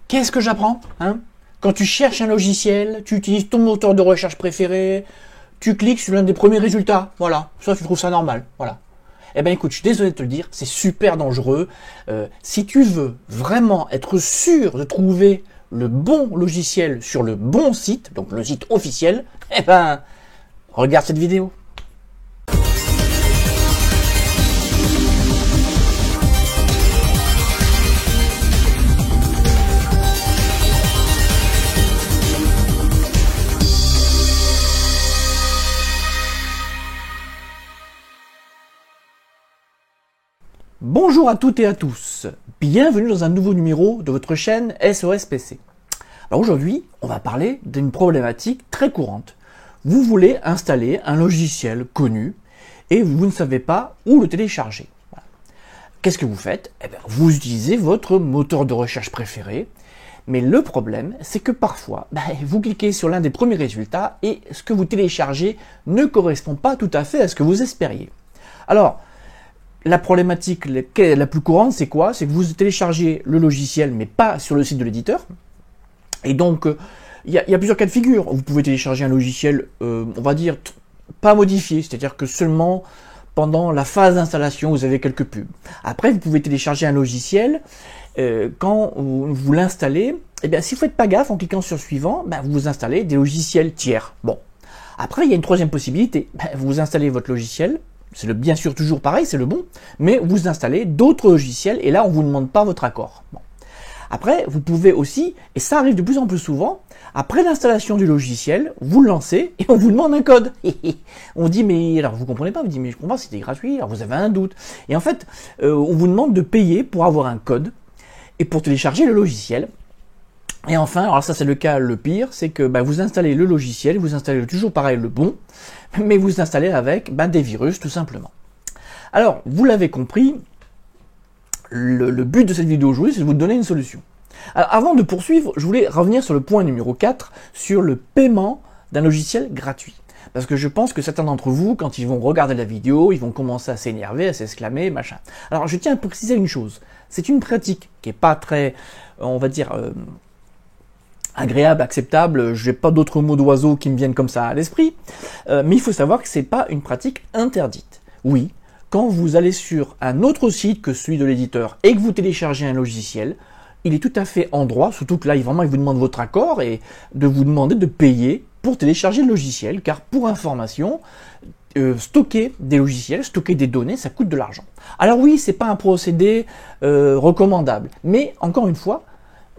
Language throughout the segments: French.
Qu'est-ce que j'apprends, hein? Quand tu cherches un logiciel, tu utilises ton moteur de recherche préféré, tu cliques sur l'un des premiers résultats, voilà. Ça, tu trouves ça normal, voilà. Eh ben écoute, je suis désolé de te le dire, c'est super dangereux. Si tu veux vraiment être sûr de trouver le bon logiciel sur le bon site, donc le site officiel, eh ben, regarde cette vidéo. Bonjour à toutes et à tous, bienvenue dans un nouveau numéro de votre chaîne SOS PC. Alors aujourd'hui, on va parler d'une problématique très courante. Vous voulez installer un logiciel connu et vous ne savez pas où le télécharger. Voilà. Qu'est-ce que vous faites? Eh bien, vous utilisez votre moteur de recherche préféré, mais le problème, c'est que parfois, vous cliquez sur l'un des premiers résultats et ce que vous téléchargez ne correspond pas tout à fait à ce que vous espériez. Alors, la problématique la plus courante, c'est quoi? C'est que vous téléchargez le logiciel, mais pas sur le site de l'éditeur. Et donc, il y a plusieurs cas de figure. Vous pouvez télécharger un logiciel, on va dire, pas modifié, c'est-à-dire que seulement pendant la phase d'installation, vous avez quelques pubs. Après, vous pouvez télécharger un logiciel, quand vous l'installez, eh bien, si vous ne faites pas gaffe en cliquant sur suivant, vous installez des logiciels tiers. Bon. Après, il y a une troisième possibilité. Vous installez votre logiciel, c'est bien sûr toujours pareil, c'est le bon, mais vous installez d'autres logiciels et là on ne vous demande pas votre accord. Bon. Après, vous pouvez aussi, et ça arrive de plus en plus souvent, après l'installation du logiciel, vous le lancez et on vous demande un code. On dit mais alors vous comprenez pas, vous dites mais je comprends, c'était gratuit, alors vous avez un doute. Et en fait, on vous demande de payer pour avoir un code et pour télécharger le logiciel. Et enfin, alors ça c'est le cas le pire, c'est que vous installez le logiciel, vous installez toujours pareil le bon, mais vous installez avec des virus tout simplement. Alors, vous l'avez compris, le but de cette vidéo aujourd'hui, c'est de vous donner une solution. Alors avant de poursuivre, je voulais revenir sur le point numéro 4, sur le paiement d'un logiciel gratuit. Parce que je pense que certains d'entre vous, quand ils vont regarder la vidéo, ils vont commencer à s'énerver, à s'exclamer, machin. Alors je tiens à préciser une chose, c'est une pratique qui n'est pas très, on va dire, agréable, acceptable, je n'ai pas d'autres mots d'oiseau qui me viennent comme ça à l'esprit, mais il faut savoir que c'est pas une pratique interdite. Oui, quand vous allez sur un autre site que celui de l'éditeur et que vous téléchargez un logiciel, il est tout à fait en droit, surtout que là, vraiment, il vous demande votre accord et de vous demander de payer pour télécharger le logiciel, car pour information, stocker des logiciels, stocker des données, ça coûte de l'argent. Alors oui, c'est pas un procédé recommandable, mais encore une fois,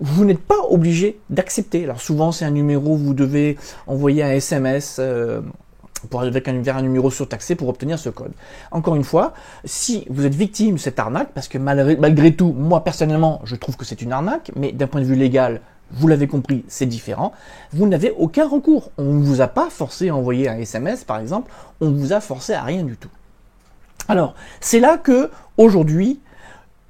vous n'êtes pas obligé d'accepter. Alors souvent c'est un numéro, vous devez envoyer un SMS vers un numéro surtaxé pour obtenir ce code. Encore une fois, si vous êtes victime de cette arnaque, parce que malgré tout, moi personnellement, je trouve que c'est une arnaque, mais d'un point de vue légal, vous l'avez compris, c'est différent, vous n'avez aucun recours. On ne vous a pas forcé à envoyer un SMS par exemple, on vous a forcé à rien du tout. Alors, c'est là que, aujourd'hui,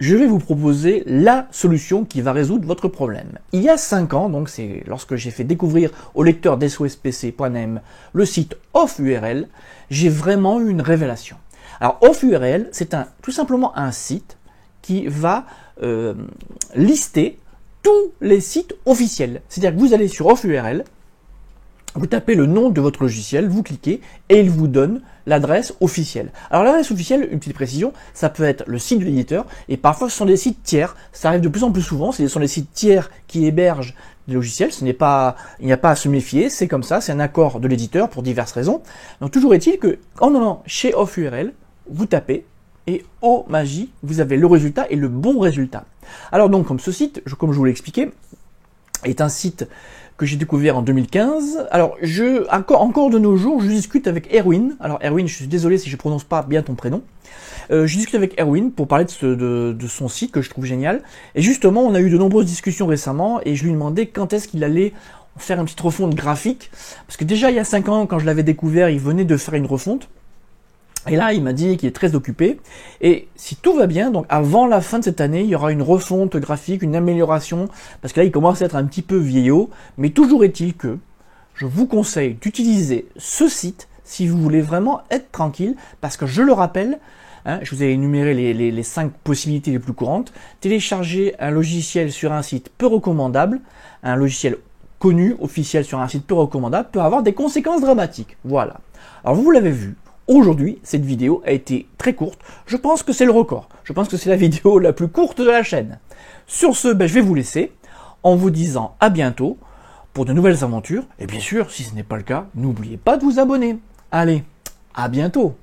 je vais vous proposer la solution qui va résoudre votre problème. Il y a 5 ans, donc c'est lorsque j'ai fait découvrir au lecteur d'SOSPC.nem le site OffURL, j'ai vraiment eu une révélation. Alors OffURL, c'est tout simplement un site qui va lister tous les sites officiels. C'est-à-dire que vous allez sur OffURL, vous tapez le nom de votre logiciel, vous cliquez et il vous donne l'adresse officielle. Alors l'adresse officielle, une petite précision, ça peut être le site de l'éditeur et parfois ce sont des sites tiers. Ça arrive de plus en plus souvent, ce sont des sites tiers qui hébergent des logiciels. Il n'y a pas à se méfier, c'est comme ça, c'est un accord de l'éditeur pour diverses raisons. Donc toujours est-il que en allant chez OffURL, vous tapez et oh magie, vous avez le résultat et le bon résultat. Alors donc comme ce site, comme je vous l'ai expliqué, est un site que j'ai découvert en 2015. Alors, encore de nos jours, je discute avec Erwin. Alors, Erwin, je suis désolé si je prononce pas bien ton prénom. Je discute avec Erwin pour parler de son site que je trouve génial. Et justement, on a eu de nombreuses discussions récemment et je lui demandais quand est-ce qu'il allait faire une petite refonte graphique. Parce que déjà, il y a 5 ans, quand je l'avais découvert, il venait de faire une refonte. Et là, il m'a dit qu'il est très occupé. Et si tout va bien, donc avant la fin de cette année, il y aura une refonte graphique, une amélioration, parce que là, il commence à être un petit peu vieillot. Mais toujours est-il que je vous conseille d'utiliser ce site si vous voulez vraiment être tranquille, parce que je le rappelle, Hein, je vous ai énuméré les 5 possibilités les plus courantes. Télécharger un logiciel sur un site peu recommandable, un logiciel connu, officiel sur un site peu recommandable, peut avoir des conséquences dramatiques. Voilà. Alors vous l'avez vu, aujourd'hui, cette vidéo a été très courte. Je pense que c'est le record. Je pense que c'est la vidéo la plus courte de la chaîne. Sur ce, je vais vous laisser en vous disant à bientôt pour de nouvelles aventures. Et bien sûr, si ce n'est pas le cas, n'oubliez pas de vous abonner. Allez, à bientôt.